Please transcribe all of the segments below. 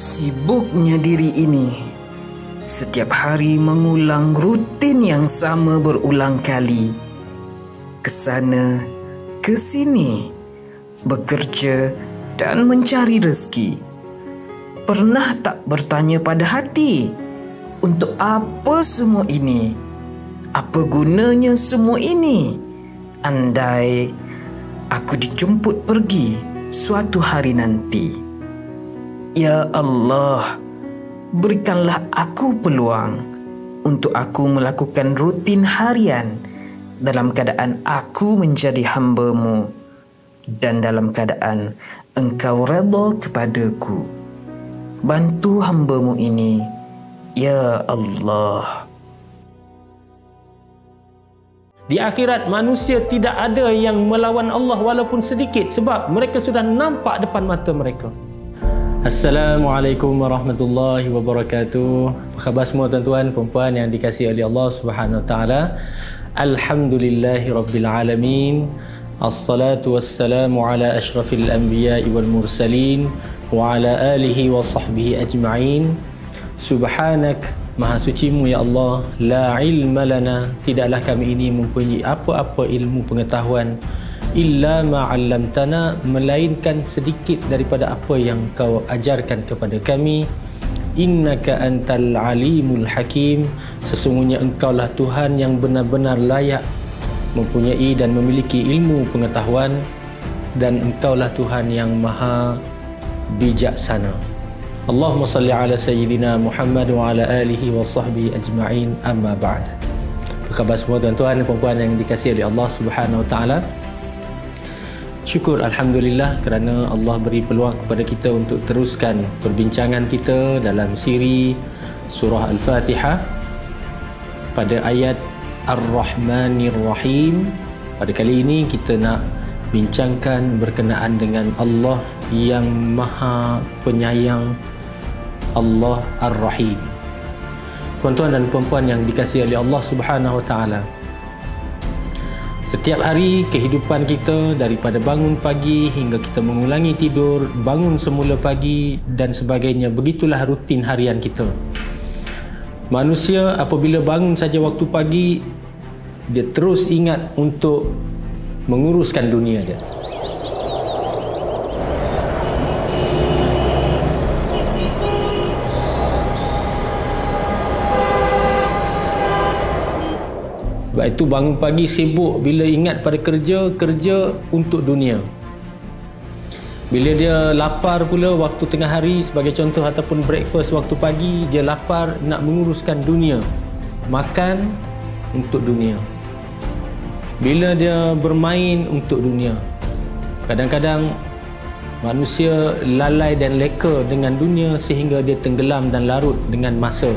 Sibuknya diri ini setiap hari mengulang rutin yang sama berulang kali. Kesana, kesini, bekerja dan mencari rezeki. Pernah tak bertanya pada hati, untuk apa semua ini? Apa gunanya semua ini? Andai aku dijemput pergi suatu hari nanti. Ya Allah, berikanlah aku peluang untuk aku melakukan rutin harian dalam keadaan aku menjadi hamba-Mu dan dalam keadaan Engkau redha kepadaku. Bantu hamba-Mu ini, Ya Allah. Di akhirat manusia tidak ada yang melawan Allah walaupun sedikit, sebab mereka sudah nampak depan mata mereka. Assalamualaikum warahmatullahi wabarakatuh. Apa khabar semua tuan-tuan, perempuan yang dikasihi oleh Allah Subhanahu wa taala? Alhamdulillahi rabbil alamin. Assalatu wassalamu ala asyrafil anbiya'i wal mursalin wa ala alihi wa sahbihi ajma'in. Subhanak, maha sucimu ya Allah, la ilma lana, tidaklah kami ini mempunyai apa-apa ilmu pengetahuan, illa ma'allamtana, melainkan sedikit daripada apa yang Kau ajarkan kepada kami. Innaka antal alimul hakim, sesungguhnya Engkaulah Tuhan yang benar-benar layak mempunyai dan memiliki ilmu pengetahuan, dan Engkaulah Tuhan yang maha bijaksana. Allahumma salli ala sayyidina Muhammad wa ala alihi wa sahbihi ajma'in, amma ba'd. Apa khabar semua tuan-tuan dan perempuan yang dikasihi oleh Allah Subhanahu wa taala? Syukur Alhamdulillah kerana Allah beri peluang kepada kita untuk teruskan perbincangan kita dalam siri surah Al-Fatihah pada ayat Ar-Rahmanir Rahim. Pada kali ini kita nak bincangkan berkenaan dengan Allah yang Maha Penyayang, Allah Ar-Rahim. Tuan-tuan dan puan-puan yang dikasihi oleh Allah Subhanahu wa taala, setiap hari kehidupan kita, daripada bangun pagi hingga kita mengulangi tidur, bangun semula pagi dan sebagainya, begitulah rutin harian kita. Manusia apabila bangun saja waktu pagi, dia terus ingat untuk menguruskan dunia dia. Sebab itu bangun pagi sibuk, bila ingat pada kerja, kerja untuk dunia. Bila dia lapar pula waktu tengah hari sebagai contoh, ataupun breakfast waktu pagi, dia lapar nak menguruskan dunia, makan untuk dunia. Bila dia bermain untuk dunia, kadang-kadang manusia lalai dan leka dengan dunia sehingga dia tenggelam dan larut dengan masa.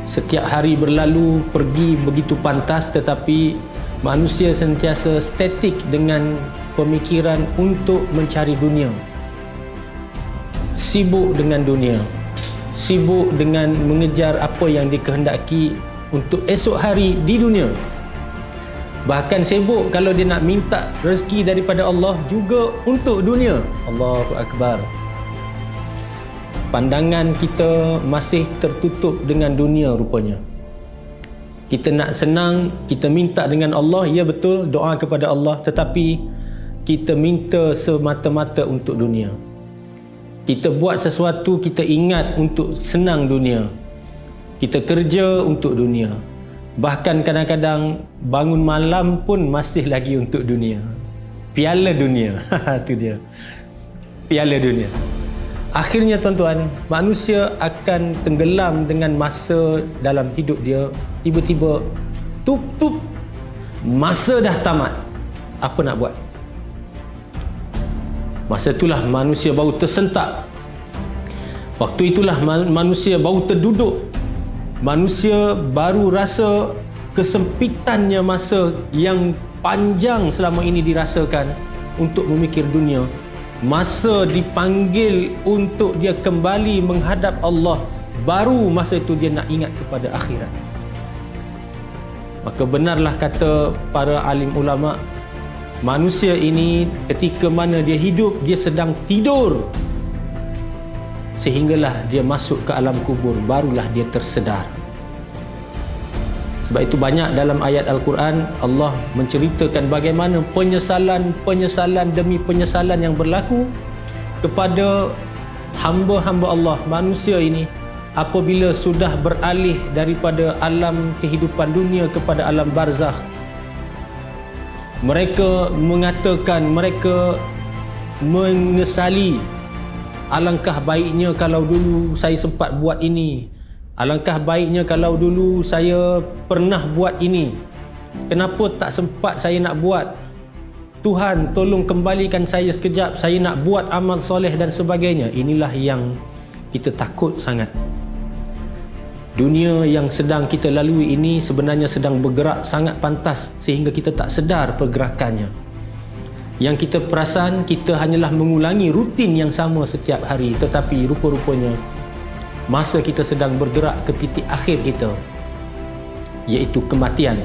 Setiap hari berlalu pergi begitu pantas, tetapi manusia sentiasa statik dengan pemikiran untuk mencari dunia. Sibuk dengan dunia, sibuk dengan mengejar apa yang dikehendaki untuk esok hari di dunia. Bahkan sibuk kalau dia nak minta rezeki daripada Allah juga untuk dunia. Allahu Akbar. Pandangan kita masih tertutup dengan dunia rupanya. Kita nak senang, kita minta dengan Allah, ya betul, doa kepada Allah, tetapi kita minta semata-mata untuk dunia. Kita buat sesuatu, kita ingat untuk senang dunia. Kita kerja untuk dunia. Bahkan kadang-kadang bangun malam pun masih lagi untuk dunia. Piala dunia. Itu dia. Piala dunia. Akhirnya tuan-tuan, manusia akan tenggelam dengan masa dalam hidup dia. Tiba-tiba tup-tup, masa dah tamat. Apa nak buat? Masa itulah manusia baru tersentak. Waktu itulah manusia baru terduduk. Manusia baru rasa kesempitannya masa yang panjang selama ini dirasakan untuk memikir dunia. Masa dipanggil untuk dia kembali menghadap Allah, baru masa itu dia nak ingat kepada akhirat. Maka benarlah kata para alim ulama, manusia ini ketika mana dia hidup, dia sedang tidur. sehinggalah dia masuk ke alam kubur, barulah dia tersedar. Sebab itu banyak dalam ayat Al-Quran Allah menceritakan bagaimana penyesalan demi penyesalan yang berlaku kepada hamba-hamba Allah, manusia ini, apabila sudah beralih daripada alam kehidupan dunia kepada alam barzakh. Mereka mengatakan, mereka menyesali, alangkah baiknya kalau dulu saya sempat buat ini, alangkah baiknya kalau dulu saya pernah buat ini, kenapa tak sempat saya nak buat, Tuhan tolong kembalikan saya sekejap, saya nak buat amal soleh dan sebagainya. Inilah yang kita takut sangat. Dunia yang sedang kita lalui ini sebenarnya sedang bergerak sangat pantas sehingga kita tak sedar pergerakannya. Yang kita perasan, kita hanyalah mengulangi rutin yang sama setiap hari, tetapi rupa-rupanya masa kita sedang bergerak ke titik akhir kita, iaitu kematian,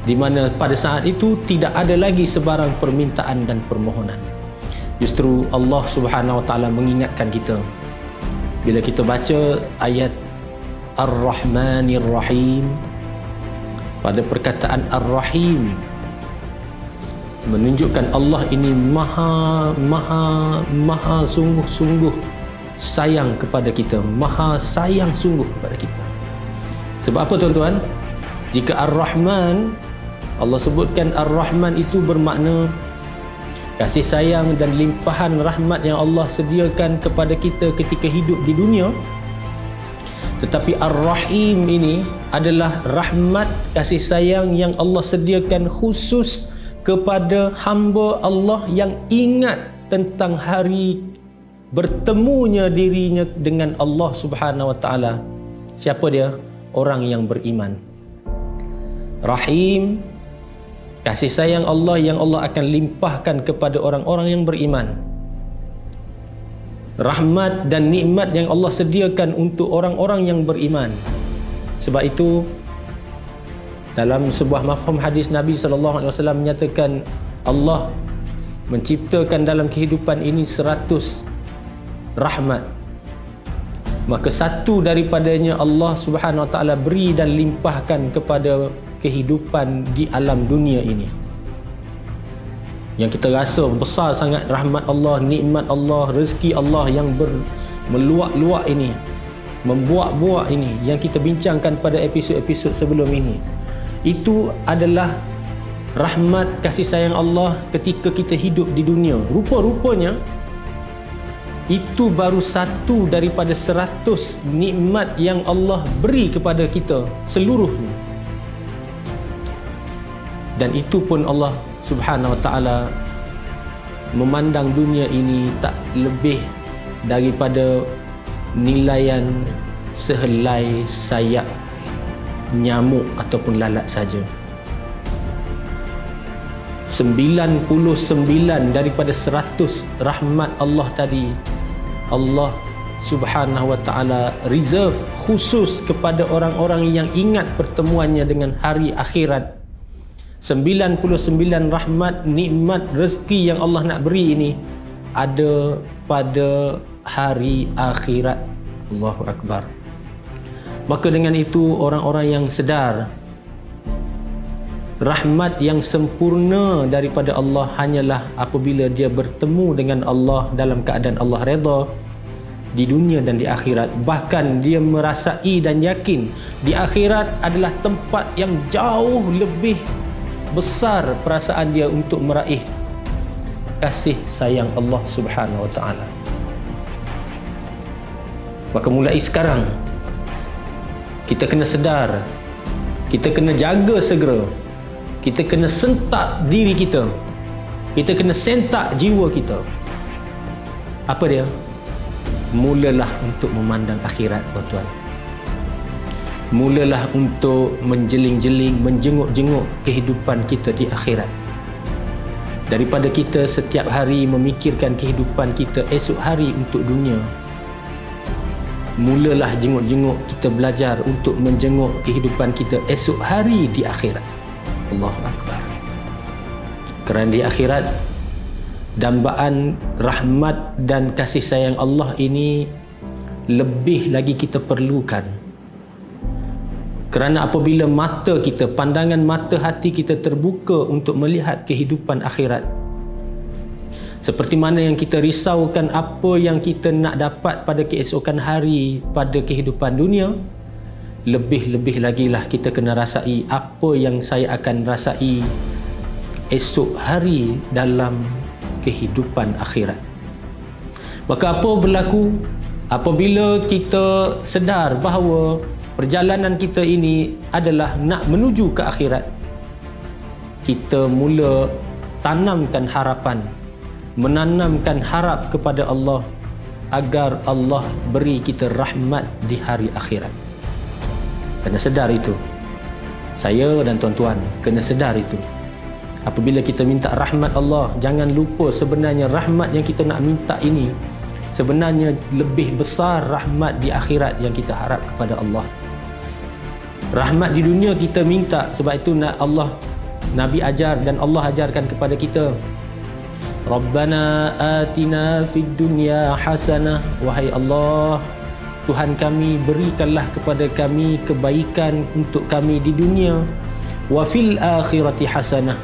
di mana pada saat itu tidak ada lagi sebarang permintaan dan permohonan. Justru Allah Subhanahu Wa Taala mengingatkan kita bila kita baca ayat Ar-Rahmanir Rahim, pada perkataan Ar-Rahim menunjukkan Allah ini maha sungguh-sungguh sayang kepada kita, maha sayang sungguh kepada kita. Sebab apa tuan-tuan? Jika Ar-Rahman, Allah sebutkan Ar-Rahman itu bermakna kasih sayang dan limpahan rahmat yang Allah sediakan kepada kita ketika hidup di dunia. Tetapi Ar-Rahim ini adalah rahmat kasih sayang yang Allah sediakan khusus kepada hamba Allah yang ingat tentang hari bertemunya dirinya dengan Allah Subhanahu Wa Taala. Siapa dia? Orang yang beriman. Rahim, kasih sayang Allah yang Allah akan limpahkan kepada orang-orang yang beriman. Rahmat dan nikmat yang Allah sediakan untuk orang-orang yang beriman. Sebab itu dalam sebuah mafhum hadis Nabi SAW menyatakan Allah menciptakan dalam kehidupan ini 100 rahmat, maka satu daripadanya Allah Subhanahu Wa Taala beri dan limpahkan kepada kehidupan di alam dunia ini, yang kita rasa besar sangat rahmat Allah, nikmat Allah, rezeki Allah yang meluak-luak ini, membuak-buak ini, yang kita bincangkan pada episod-episod sebelum ini. Itu adalah rahmat kasih sayang Allah ketika kita hidup di dunia. Rupa-rupanya itu baru satu daripada 100 nikmat yang Allah beri kepada kita seluruhnya. Dan itu pun Allah Subhanahu Wa Taala memandang dunia ini tak lebih daripada nilaian sehelai sayap nyamuk ataupun lalat saja. 99 daripada 100 rahmat Allah tadi, Allah Subhanahu Wa Taala reserve khusus kepada orang-orang yang ingat pertemuannya dengan hari akhirat. 99 rahmat, nikmat, rezeki yang Allah nak beri ini ada pada hari akhirat. Allahu Akbar. Maka dengan itu orang-orang yang sedar rahmat yang sempurna daripada Allah hanyalah apabila dia bertemu dengan Allah dalam keadaan Allah redha di dunia dan di akhirat. Bahkan dia merasai dan yakin di akhirat adalah tempat yang jauh lebih besar perasaan dia untuk meraih kasih sayang Allah Subhanahu Wa Taala. Maka mulai sekarang kita kena sedar, kita kena jaga segera, kita kena sentak diri kita, kita kena sentak jiwa kita. Apa dia? Mulalah untuk memandang akhirat, tuan-tuan. Mulalah untuk menjeling-jeling, menjenguk-jenguk kehidupan kita di akhirat. Daripada kita setiap hari memikirkan kehidupan kita esok hari untuk dunia, mulalah jenguk-jenguk, kita belajar untuk menjenguk kehidupan kita esok hari di akhirat. Allahu Akbar. Kerana di akhirat dambaan rahmat dan kasih sayang Allah ini lebih lagi kita perlukan. Kerana apabila mata kita, pandangan mata hati kita terbuka untuk melihat kehidupan akhirat, seperti mana yang kita risaukan apa yang kita nak dapat pada keesokan hari, pada kehidupan dunia, lebih-lebih lagi lah kita kena rasai apa yang saya akan rasai esok hari dalam kehidupan akhirat. Maka apa berlaku apabila kita sedar bahawa perjalanan kita ini adalah nak menuju ke akhirat? Kita mula tanamkan harapan, menanamkan harap kepada Allah agar Allah beri kita rahmat di hari akhirat. Kena sedar itu. Saya dan tuan-tuan kena sedar itu. Apabila kita minta rahmat Allah, jangan lupa sebenarnya rahmat yang kita nak minta ini sebenarnya lebih besar rahmat di akhirat yang kita harap kepada Allah. Rahmat di dunia kita minta, sebab itu Nabi ajar dan Allah ajarkan kepada kita, Rabbana atina fid dunya hasanah. Wahai Allah, Tuhan kami, berikanlah kepada kami kebaikan untuk kami di dunia, wa fil akhirati hasanah,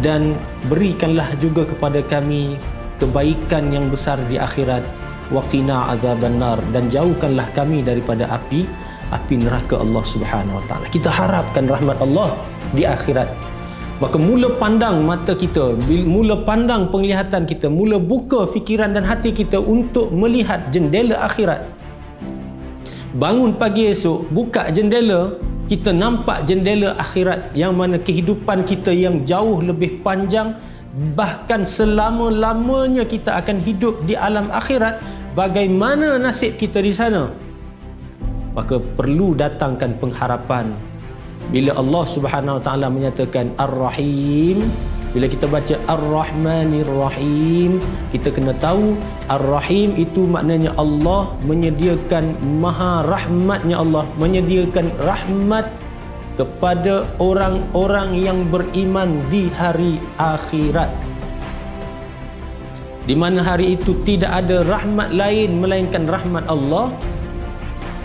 dan berikanlah juga kepada kami kebaikan yang besar di akhirat, wa qina azabannar, dan jauhkanlah kami daripada api neraka Allah Subhanahu Wa Taala. Kita harapkan rahmat Allah di akhirat. Maka mula pandang mata kita, mula pandang penglihatan kita, mula buka fikiran dan hati kita untuk melihat jendela akhirat. Bangun pagi esok, buka jendela, kita nampak jendela akhirat yang mana kehidupan kita yang jauh lebih panjang, bahkan selama-lamanya kita akan hidup di alam akhirat. Bagaimana nasib kita di sana? Maka perlu datangkan pengharapan. Bila Allah Subhanahu Wa Taala menyatakan Ar-Rahim, bila kita baca Ar-Rahmanir Rahim, kita kena tahu Ar-Rahim itu maknanya Allah menyediakan maha rahmatnya, Allah menyediakan rahmat kepada orang-orang yang beriman di hari akhirat, di mana hari itu tidak ada rahmat lain melainkan rahmat Allah,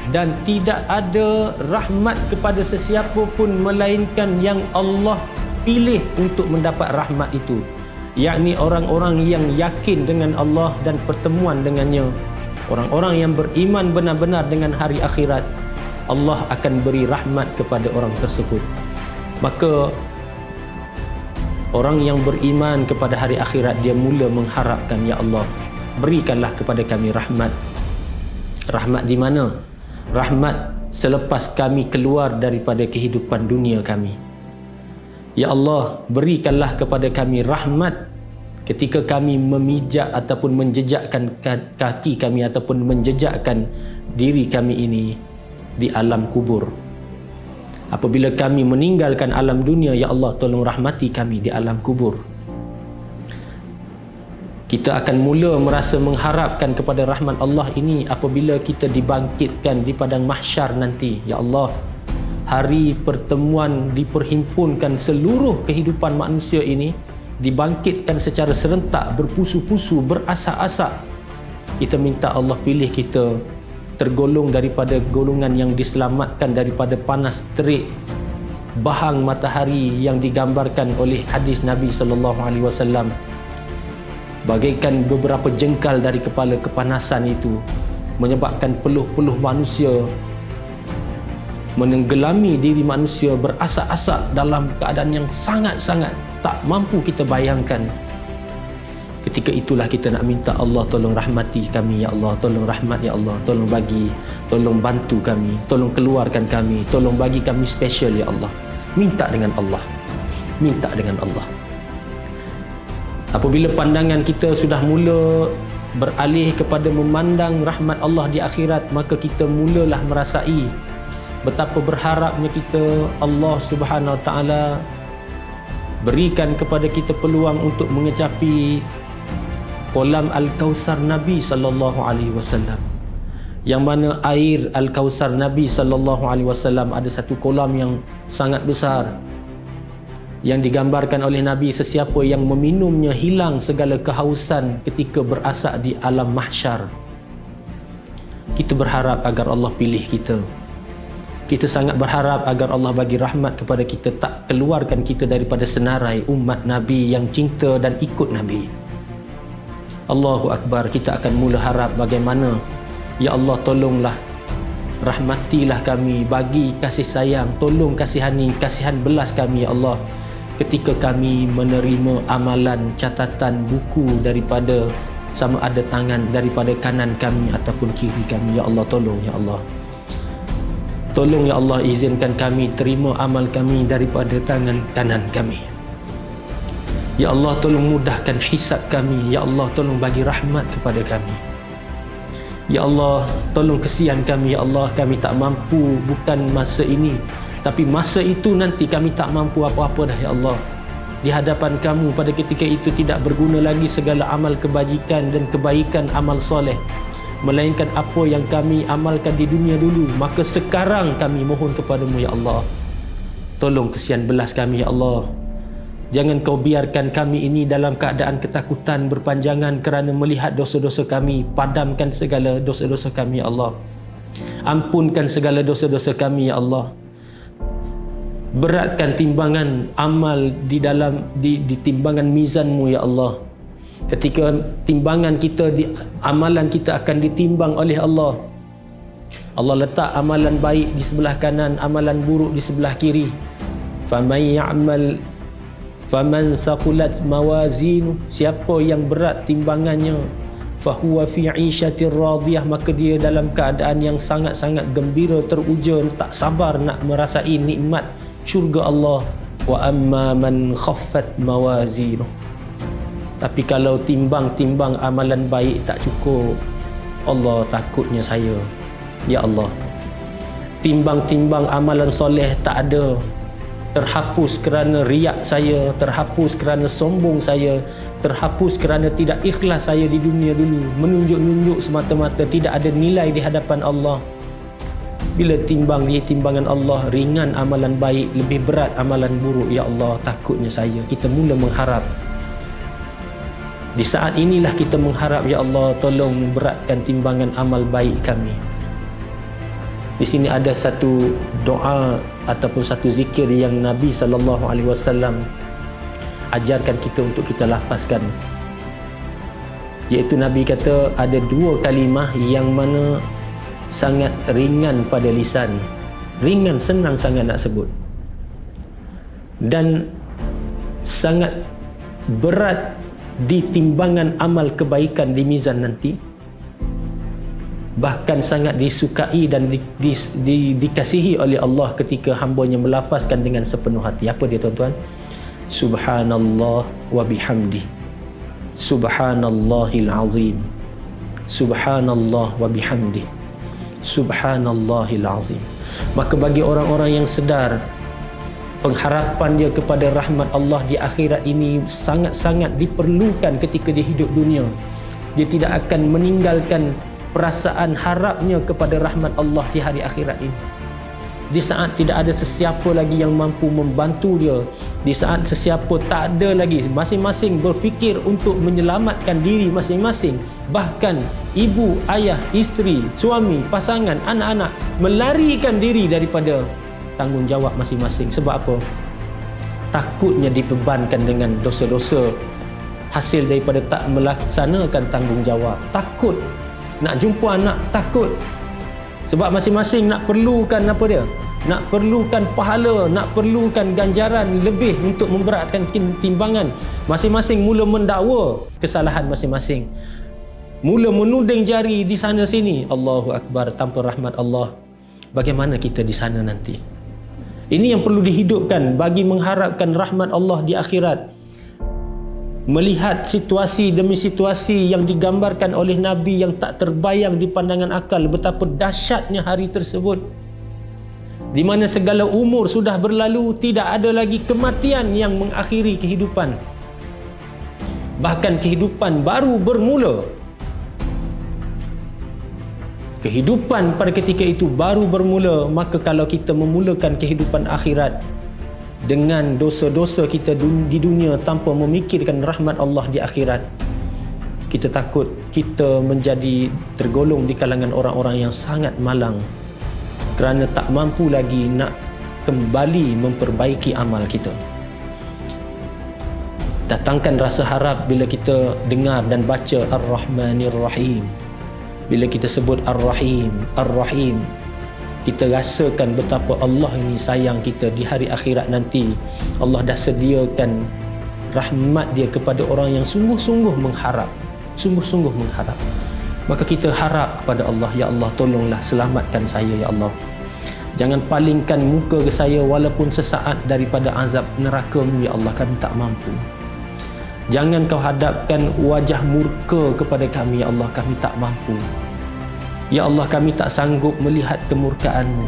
dan tidak ada rahmat kepada sesiapa pun melainkan yang Allah pilih untuk mendapat rahmat itu, yakni orang-orang yang yakin dengan Allah dan pertemuan dengannya, orang-orang yang beriman benar-benar dengan hari akhirat. Allah akan beri rahmat kepada orang tersebut. Maka orang yang beriman kepada hari akhirat, dia mula mengharapkan, ya Allah, berikanlah kepada kami rahmat. Rahmat di mana? Rahmat selepas kami keluar daripada kehidupan dunia kami. Ya Allah, berikanlah kepada kami rahmat ketika kami memijak ataupun menjejakkan kaki kami ataupun menjejakkan diri kami ini di alam kubur. Apabila kami meninggalkan alam dunia, ya Allah, tolong rahmati kami di alam kubur. Kita akan mula merasa mengharapkan kepada rahmat Allah ini apabila kita dibangkitkan di padang mahsyar nanti. Ya Allah, hari pertemuan diperhimpunkan seluruh kehidupan manusia ini, dibangkitkan secara serentak, berpusu-pusu, berasak-asak. Kita minta Allah pilih kita tergolong daripada golongan yang diselamatkan daripada panas terik bahang matahari yang digambarkan oleh hadis Nabi SAW. Bagaikan beberapa jengkal dari kepala kepanasan itu menyebabkan peluh-peluh manusia menenggelami diri manusia, berasak-asak dalam keadaan yang sangat-sangat tak mampu kita bayangkan. Ketika itulah kita nak minta Allah, tolong rahmati kami ya Allah, tolong rahmat ya Allah, tolong bagi, tolong bantu kami, tolong keluarkan kami, tolong bagi kami special ya Allah. Minta dengan Allah, minta dengan Allah. Apabila pandangan kita sudah mula beralih kepada memandang rahmat Allah di akhirat, maka kita mulalah merasai betapa berharapnya kita Allah Subhanahu Wa Taala berikan kepada kita peluang untuk mengecapi kolam Al-Kautsar Nabi sallallahu alaihi wasallam, yang mana air Al-Kautsar Nabi sallallahu alaihi wasallam ada satu kolam yang sangat besar yang digambarkan oleh Nabi, sesiapa yang meminumnya hilang segala kehausan ketika berasak di alam mahsyar. Kita berharap agar Allah pilih kita. Kita sangat berharap agar Allah bagi rahmat kepada kita, tak keluarkan kita daripada senarai umat Nabi yang cinta dan ikut Nabi. Allahu Akbar. Kita akan mula harap bagaimana, ya Allah tolonglah, rahmatilah kami, bagi kasih sayang, tolong kasihani, kasihan belas kami ya Allah, ketika kami menerima amalan catatan buku daripada sama ada tangan daripada kanan kami ataupun kiri kami. Ya Allah tolong, ya Allah tolong, ya Allah izinkan kami terima amal kami daripada tangan kanan kami. Ya Allah tolong mudahkan hisab kami. Ya Allah tolong bagi rahmat kepada kami. Ya Allah tolong kesian kami. Ya Allah kami tak mampu, bukan masa ini, tapi masa itu nanti kami tak mampu apa-apa dah ya Allah. Di hadapan kamu pada ketika itu tidak berguna lagi segala amal kebajikan dan kebaikan amal soleh, melainkan apa yang kami amalkan di dunia dulu. Maka sekarang kami mohon kepadamu ya Allah, tolong kesian belas kami ya Allah. Jangan kau biarkan kami ini dalam keadaan ketakutan berpanjangan kerana melihat dosa-dosa kami. Padamkan segala dosa-dosa kami ya Allah. Ampunkan segala dosa-dosa kami ya Allah. Beratkan timbangan amal di dalam di timbangan mizanmu ya Allah. Ketika timbangan kita, amalan kita akan ditimbang oleh Allah, Allah letak amalan baik di sebelah kanan, amalan buruk di sebelah kiri. Faman saqulat mawazinu, siapa yang berat timbangannya, fahuwa fi 'ishatir radiyah, maka dia dalam keadaan yang sangat-sangat gembira, teruja, tak sabar nak merasai nikmat syurga Allah. Wa amma man khaffat mawazinu, tapi kalau timbang-timbang amalan baik tak cukup, Allah takutnya saya ya Allah, timbang-timbang amalan soleh tak ada, terhapus kerana riak saya, terhapus kerana sombong saya, terhapus kerana tidak ikhlas saya di dunia dulu, menunjuk-nunjuk semata-mata, tidak ada nilai di hadapan Allah. Bila timbang di timbangan Allah, ringan amalan baik, lebih berat amalan buruk, ya Allah takutnya saya. Kita mula mengharap. Di saat inilah kita mengharap, ya Allah tolong beratkan timbangan amal baik kami. Di sini ada satu doa ataupun satu zikir yang Nabi SAW ajarkan kita untuk kita lafazkan, iaitu Nabi kata ada dua kalimah yang mana sangat ringan pada lisan, ringan, senang sangat nak sebut, dan sangat berat di timbangan amal kebaikan di mizan nanti, bahkan sangat disukai dan dikasihi oleh Allah ketika hambanya melafazkan dengan sepenuh hati. Apa dia tuan-tuan? Subhanallah wa bihamdi, Subhanallahil azim, Subhanallah wa bihamdi, Subhanallahil azim. Maka bagi orang-orang yang sedar pengharapan dia kepada rahmat Allah di akhirat ini sangat-sangat diperlukan ketika dia hidup dunia, dia tidak akan meninggalkan perasaan harapnya kepada rahmat Allah di hari akhirat ini. Di saat tidak ada sesiapa lagi yang mampu membantu dia, di saat sesiapa tak ada lagi, masing-masing berfikir untuk menyelamatkan diri masing-masing, bahkan ibu, ayah, isteri, suami, pasangan, anak-anak melarikan diri daripada tanggungjawab masing-masing. Sebab apa? Takutnya dibebankan dengan dosa-dosa hasil daripada tak melaksanakan tanggungjawab. Takut nak jumpa anak, takut sebab masing-masing nak perlukan apa dia? Nak perlukan pahala, nak perlukan ganjaran lebih untuk memberatkan timbangan. Masing-masing mula mendakwa kesalahan masing-masing, mula menuding jari di sana sini. Allahu Akbar. Tanpa rahmat Allah, bagaimana kita di sana nanti? Ini yang perlu dihidupkan bagi mengharapkan rahmat Allah di akhirat. Melihat situasi demi situasi yang digambarkan oleh Nabi yang tak terbayang di pandangan akal, betapa dahsyatnya hari tersebut, di mana segala umur sudah berlalu, tidak ada lagi kematian yang mengakhiri kehidupan, bahkan kehidupan baru bermula. Kehidupan pada ketika itu baru bermula. Maka kalau kita memulakan kehidupan akhirat dengan dosa-dosa kita di dunia tanpa memikirkan rahmat Allah di akhirat, Kita takut kita menjadi tergolong di kalangan orang-orang yang sangat malang kerana tak mampu lagi nak kembali memperbaiki amal kita. Datangkan rasa harap bila kita dengar dan baca Ar-Rahmanir Rahim. Bila kita sebut Ar-Rahim, Ar-Rahim, kita rasakan betapa Allah ini sayang kita. Di hari akhirat nanti Allah dah sediakan rahmat dia kepada orang yang sungguh-sungguh mengharap, sungguh-sungguh mengharap. Maka kita harap kepada Allah, ya Allah tolonglah selamatkan saya ya Allah. Jangan palingkan muka ke saya walaupun sesaat daripada azab neraka-Mu ya Allah, kami tak mampu. Jangan kau hadapkan wajah murka kepada kami ya Allah, kami tak mampu. Ya Allah, kami tak sanggup melihat kemurkaan-Mu.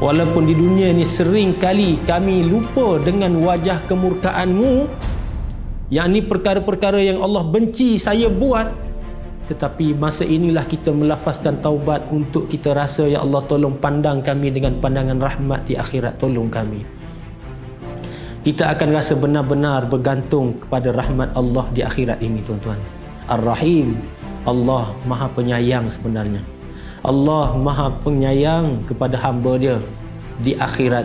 Walaupun di dunia ini sering kali kami lupa dengan wajah kemurkaan-Mu, yakni perkara-perkara yang Allah benci saya buat, tetapi masa inilah kita melafazkan taubat untuk kita rasa, ya Allah tolong pandang kami dengan pandangan rahmat di akhirat, tolong kami. Kita akan rasa benar-benar bergantung kepada rahmat Allah di akhirat ini tuan-tuan. Ar-Rahim, Allah Maha Penyayang sebenarnya. Allah Maha Penyayang kepada hamba dia di akhirat.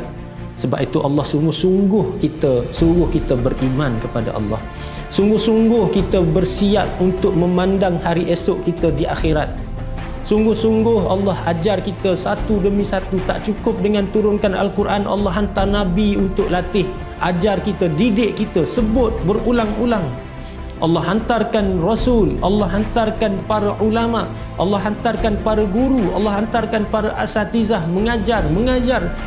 Sebab itu Allah sungguh-sungguh kita suruh kita beriman kepada Allah. Sungguh-sungguh kita bersiap untuk memandang hari esok kita di akhirat. Sungguh-sungguh Allah ajar kita satu demi satu. Tak cukup dengan turunkan Al-Quran, Allah hantar Nabi untuk latih, ajar kita, didik kita, sebut berulang-ulang. Allah hantarkan Rasul, Allah hantarkan para ulama, Allah hantarkan para guru, Allah hantarkan para asatizah mengajar,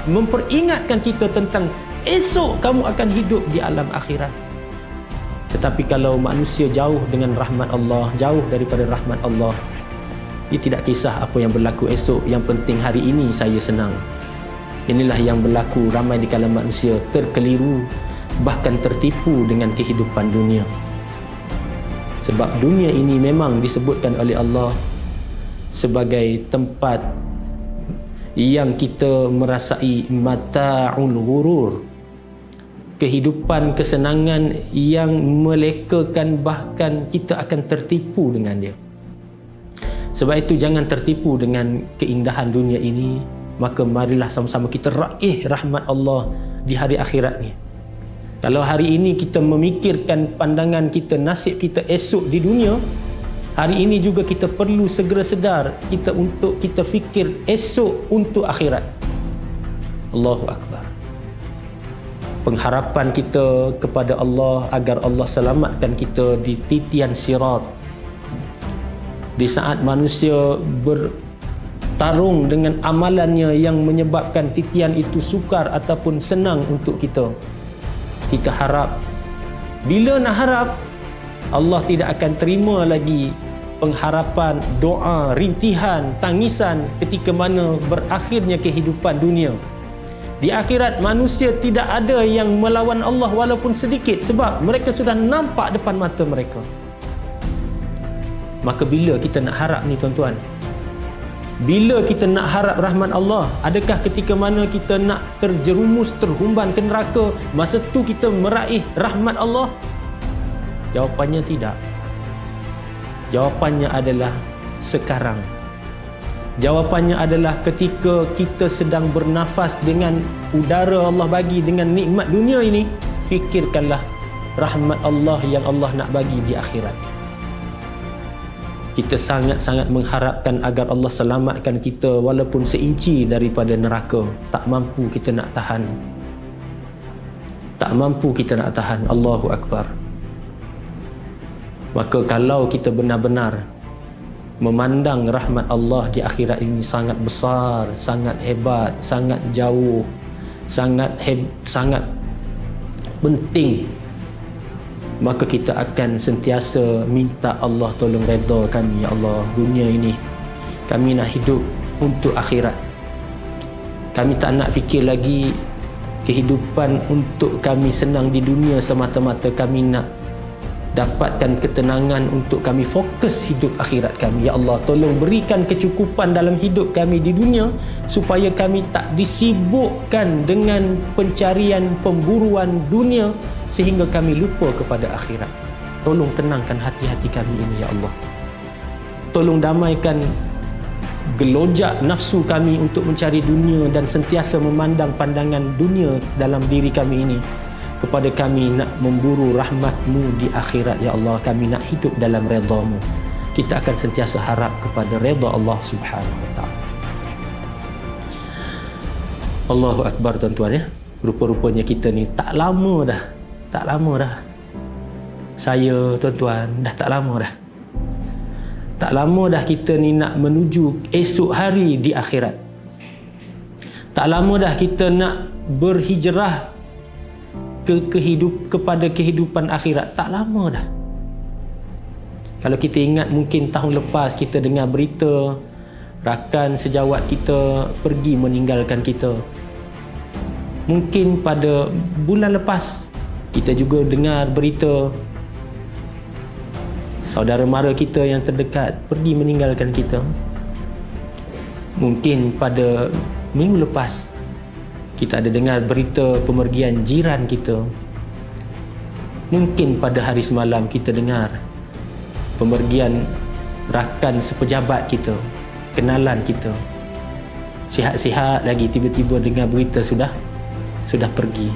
memperingatkan kita tentang esok kamu akan hidup di alam akhirat. Tetapi kalau manusia jauh dengan rahmat Allah, jauh daripada rahmat Allah, dia tidak kisah apa yang berlaku esok, yang penting hari ini saya senang. Inilah yang berlaku ramai di kalangan manusia, terkeliru bahkan tertipu dengan kehidupan dunia. Sebab dunia ini memang disebutkan oleh Allah sebagai tempat yang kita merasai mata'ul ghurur, kehidupan kesenangan yang melekakan, bahkan kita akan tertipu dengan dia. Sebab itu jangan tertipu dengan keindahan dunia ini. Maka marilah sama-sama kita raih rahmat Allah di hari akhirat ni. Kalau hari ini kita memikirkan pandangan kita, nasib kita esok di dunia, hari ini juga kita perlu segera sedar kita untuk kita fikir esok untuk akhirat. Allahu Akbar. Pengharapan kita kepada Allah agar Allah selamatkan kita di titian sirat. Di saat manusia bertarung dengan amalannya yang menyebabkan titian itu sukar ataupun senang untuk kita, kita harap. Bila nak harap, Allah tidak akan terima lagi pengharapan, doa, rintihan, tangisan ketika mana berakhirnya kehidupan dunia. Di akhirat manusia tidak ada yang melawan Allah walaupun sedikit, sebab mereka sudah nampak depan mata mereka. Maka bila kita nak harap ni tuan-tuan? Bila kita nak harap rahmat Allah? Adakah ketika mana kita nak terjerumus, terhumban ke neraka, masa tu kita meraih rahmat Allah? Jawapannya tidak. Jawapannya adalah sekarang. Jawapannya adalah ketika kita sedang bernafas dengan udara Allah bagi, dengan nikmat dunia ini, fikirkanlah rahmat Allah yang Allah nak bagi di akhirat. Kita sangat-sangat mengharapkan agar Allah selamatkan kita walaupun seinci daripada neraka. Tak mampu kita nak tahan. Tak mampu kita nak tahan. Allahu Akbar. Maka kalau kita benar-benar memandang rahmat Allah di akhirat ini sangat besar, sangat hebat, sangat jauh, sangat penting, maka kita akan sentiasa minta Allah tolong redha kami, ya Allah, dunia ini kami nak hidup untuk akhirat. Kami tak nak fikir lagi kehidupan untuk kami senang di dunia semata-mata. Kami nak dapatkan ketenangan untuk kami fokus hidup akhirat kami. Ya Allah, tolong berikan kecukupan dalam hidup kami di dunia supaya kami tak disibukkan dengan pencarian pemburuan dunia sehingga kami lupa kepada akhirat. tolong tenangkan hati-hati kami ini ya Allah. Tolong damaikan gelojak nafsu kami untuk mencari dunia dan sentiasa memandang pandangan dunia dalam diri kami ini kepada kami nak memburu rahmat-Mu di akhirat ya Allah. Kami nak hidup dalam redha-Mu. Kita akan sentiasa harap kepada redha Allah Subhanahu wa taala. Allahu Akbar tuan-tuan ya. Rupa-rupanya kita ni tak lama dah. Saya tuan-tuan dah tak lama dah. Tak lama dah kita ni nak menuju esok hari di akhirat. Tak lama dah kita nak berhijrah kepada kehidupan akhirat. Tak lama dah. Kalau kita ingat mungkin tahun lepas kita dengar berita rakan sejawat kita pergi meninggalkan kita. Mungkin pada bulan lepas kita juga dengar berita saudara mara kita yang terdekat pergi meninggalkan kita. Mungkin pada minggu lepas kita ada dengar berita pemergian jiran kita. Mungkin pada hari semalam kita dengar pemergian rakan sepejabat kita, kenalan kita. Sihat-sihat lagi tiba-tiba dengar berita sudah pergi.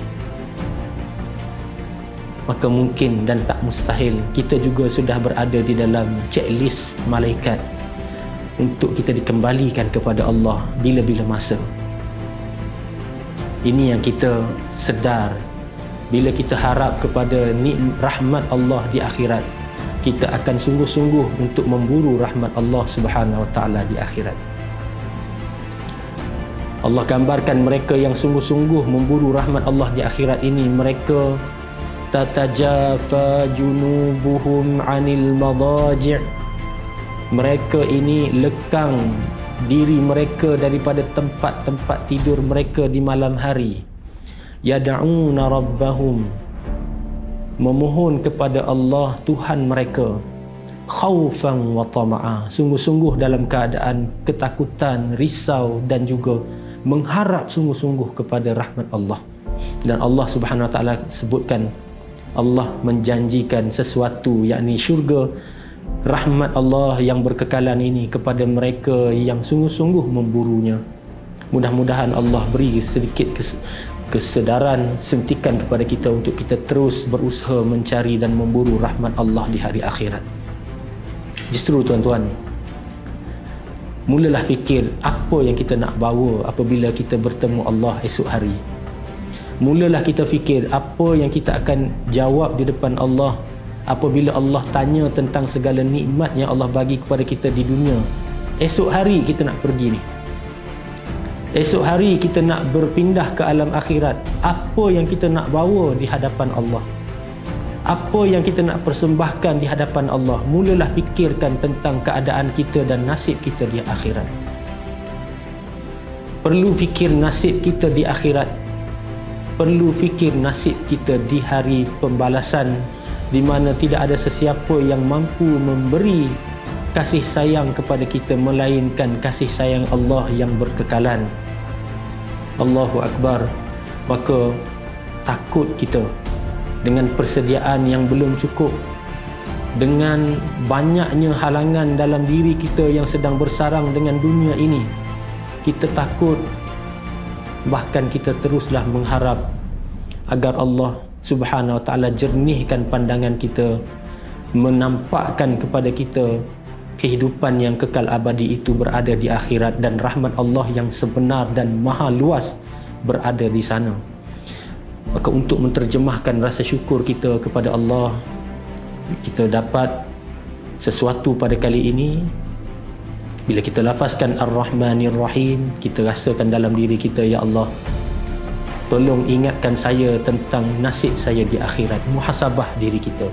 Maka mungkin dan tak mustahil kita juga sudah berada di dalam checklist malaikat untuk kita dikembalikan kepada Allah bila-bila masa. Ini yang kita sedar. Bila kita harap kepada rahmat Allah di akhirat, kita akan sungguh-sungguh untuk memburu rahmat Allah Subhanahu wa taala di akhirat. Allah gambarkan mereka yang sungguh-sungguh memburu rahmat Allah di akhirat ini, mereka tatajafa junubuhum 'anil madaji'. Mereka ini lekang diri mereka daripada tempat-tempat tidur mereka di malam hari. Yad'una rabbahum, memohon kepada Allah Tuhan mereka, khaufan wa tama'a, sungguh-sungguh dalam keadaan ketakutan, risau dan juga mengharap sungguh-sungguh kepada rahmat Allah. Dan Allah Subhanahu wa taala sebutkan Allah menjanjikan sesuatu, yakni syurga, rahmat Allah yang berkekalan ini kepada mereka yang sungguh-sungguh memburunya. Mudah-mudahan Allah beri sedikit kesedaran, suntikan kepada kita untuk kita terus berusaha mencari dan memburu rahmat Allah di hari akhirat. Justru tuan-tuan, mulalah fikir apa yang kita nak bawa apabila kita bertemu Allah esok hari. Mulalah kita fikir apa yang kita akan jawab di depan Allah apabila Allah tanya tentang segala nikmat yang Allah bagi kepada kita di dunia. Esok hari kita nak pergi ni. Esok hari kita nak berpindah ke alam akhirat. Apa yang kita nak bawa di hadapan Allah? Apa yang kita nak persembahkan di hadapan Allah? Mulalah fikirkan tentang keadaan kita dan nasib kita di akhirat. Perlu fikir nasib kita di akhirat. Perlu fikir nasib kita di hari pembalasan, di mana tidak ada sesiapa yang mampu memberi kasih sayang kepada kita melainkan kasih sayang Allah yang berkekalan. Allahu Akbar. Maka takut kita dengan persediaan yang belum cukup, dengan banyaknya halangan dalam diri kita yang sedang bersarang dengan dunia ini, kita takut, bahkan kita teruslah mengharap agar Allah Subhanahu wa taala jernihkan pandangan kita, menampakkan kepada kita kehidupan yang kekal abadi itu berada di akhirat dan rahmat Allah yang sebenar dan maha luas berada di sana. Maka untuk menterjemahkan rasa syukur kita kepada Allah, kita dapat sesuatu pada kali ini. Bila kita lafazkan Ar-Rahmanir Rahim, kita rasakan dalam diri kita, ya Allah, tolong ingatkan saya tentang nasib saya di akhirat. Muhasabah diri kita.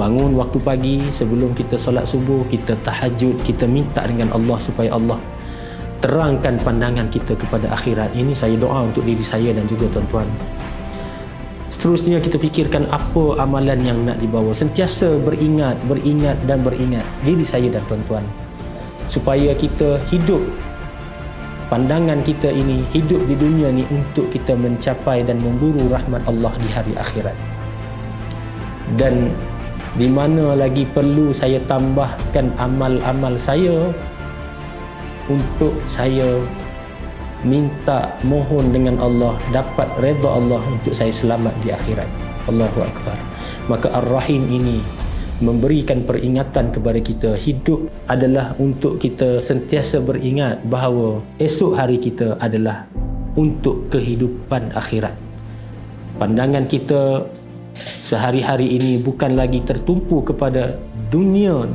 Bangun waktu pagi sebelum kita solat subuh, kita tahajud, kita minta dengan Allah supaya Allah terangkan pandangan kita kepada akhirat. Ini saya doa untuk diri saya dan juga tuan-tuan. Seterusnya kita fikirkan apa amalan yang nak dibawa. Sentiasa beringat diri saya dan tuan-tuan, supaya kita hidup, pandangan kita ini hidup di dunia ni untuk kita mencapai dan memburu rahmat Allah di hari akhirat. Dan Di mana lagi perlu saya tambahkan amal-amal saya untuk saya minta mohon dengan Allah dapat redha Allah untuk saya selamat di akhirat. Allahu Akbar. Maka Ar-Rahim ini memberikan peringatan kepada kita, hidup adalah untuk kita sentiasa beringat bahawa esok hari kita adalah untuk kehidupan akhirat. Pandangan kita sehari-hari ini bukan lagi tertumpu kepada dunia,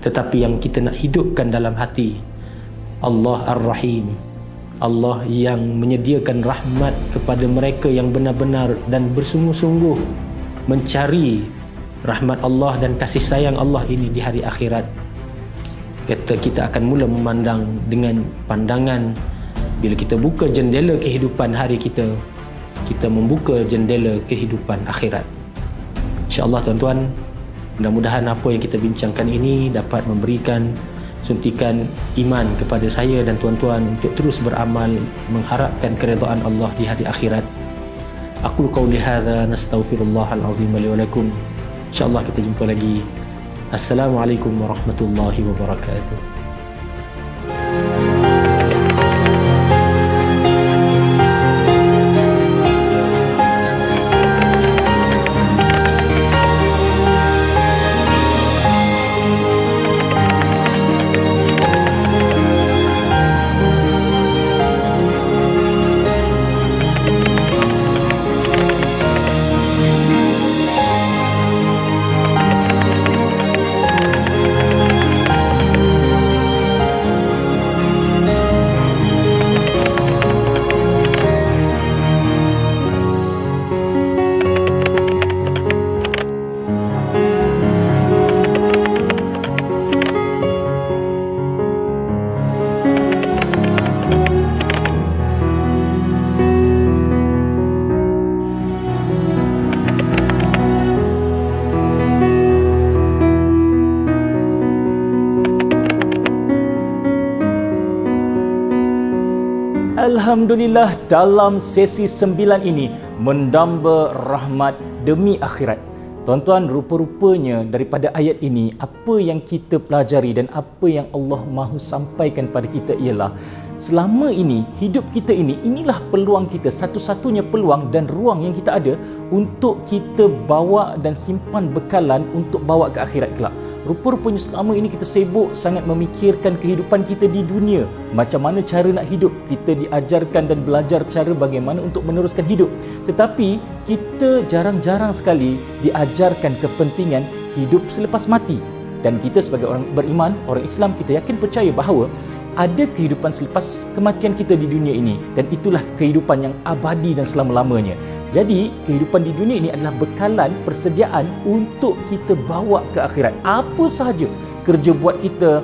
tetapi yang kita nak hidupkan dalam hati Allah Ar-Rahim, Allah yang menyediakan rahmat kepada mereka yang benar-benar dan bersungguh-sungguh mencari rahmat Allah dan kasih sayang Allah ini di hari akhirat. Kita akan mula memandang dengan pandangan, bila kita buka jendela kehidupan hari kita, kita membuka jendela kehidupan akhirat. InsyaAllah tuan-tuan, mudah-mudahan apa yang kita bincangkan ini dapat memberikan suntikan iman kepada saya dan tuan-tuan untuk terus beramal mengharapkan keredaan Allah di hari akhirat. Aqulu qawli hadza, nastaghfirullahal azim li wa lakum. InsyaAllah kita jumpa lagi. Assalamualaikum warahmatullahi wabarakatuh. Alhamdulillah, dalam sesi 9 ini mendamba rahmat demi akhirat. Tuan-tuan, rupa-rupanya daripada ayat ini apa yang kita pelajari dan apa yang Allah mahu sampaikan pada kita ialah selama ini hidup kita ini, inilah peluang kita, satu-satunya peluang dan ruang yang kita ada untuk kita bawa dan simpan bekalan untuk bawa ke akhirat kelak. Rupa-rupanya selama ini kita sibuk sangat memikirkan kehidupan kita di dunia, macam mana cara nak hidup. Kita diajarkan dan belajar cara bagaimana untuk meneruskan hidup, tetapi kita jarang-jarang sekali diajarkan kepentingan hidup selepas mati. Dan kita sebagai orang beriman, orang Islam, kita yakin percaya bahawa ada kehidupan selepas kematian kita di dunia ini, dan itulah kehidupan yang abadi dan selama-lamanya. Jadi, kehidupan di dunia ini adalah bekalan, persediaan untuk kita bawa ke akhirat. Apa sahaja kerja buat kita,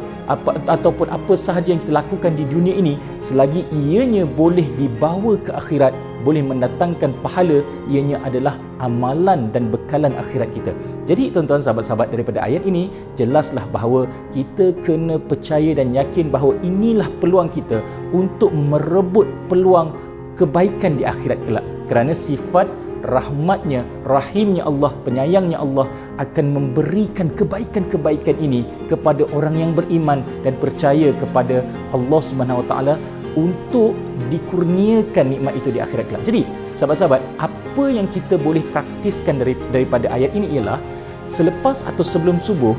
ataupun apa sahaja yang kita lakukan di dunia ini, selagi ianya boleh dibawa ke akhirat, boleh mendatangkan pahala, ianya adalah amalan dan bekalan akhirat kita. Jadi, tuan-tuan, sahabat-sahabat, daripada ayat ini, jelaslah bahawa kita kena percaya dan yakin bahawa inilah peluang kita untuk merebut peluang kebaikan di akhirat kelak. Kerana sifat rahmatnya, rahimnya Allah, penyayangnya Allah akan memberikan kebaikan-kebaikan ini kepada orang yang beriman dan percaya kepada Allah Subhanahu Wa Taala untuk dikurniakan nikmat itu di akhirat kelak. Jadi, sahabat-sahabat, apa yang kita boleh praktiskan daripada ayat ini ialah selepas atau sebelum subuh,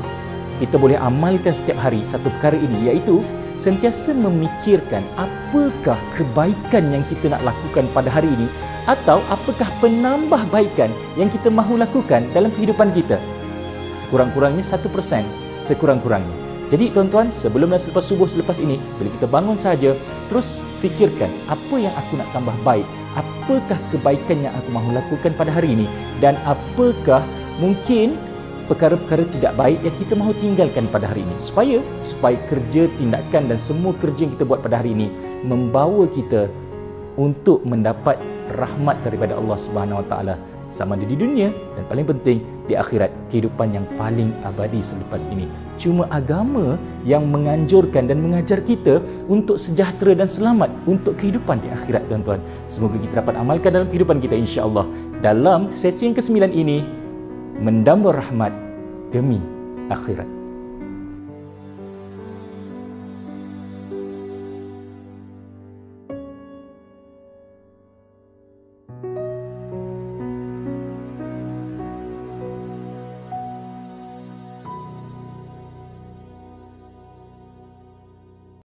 kita boleh amalkan setiap hari satu perkara ini, iaitu sentiasa memikirkan apakah kebaikan yang kita nak lakukan pada hari ini, atau apakah penambahbaikan yang kita mahu lakukan dalam kehidupan kita. Sekurang-kurangnya 1%, sekurang-kurangnya. Jadi tuan-tuan, sebelum dan selepas subuh selepas ini, bila kita bangun saja, terus fikirkan apa yang aku nak tambah baik, apakah kebaikan yang aku mahu lakukan pada hari ini, dan apakah mungkin perkara-perkara tidak baik yang kita mahu tinggalkan pada hari ini, supaya kerja, tindakan dan semua kerja yang kita buat pada hari ini membawa kita untuk mendapat rahmat daripada Allah Subhanahu Wa Taala sama ada di dunia dan paling penting di akhirat, kehidupan yang paling abadi selepas ini. Cuma agama yang menganjurkan dan mengajar kita untuk sejahtera dan selamat untuk kehidupan di akhirat, tuan-tuan. Semoga kita dapat amalkan dalam kehidupan kita, insya-Allah. Dalam sesi yang ke-9 ini, mendamba rahmat demi akhirat.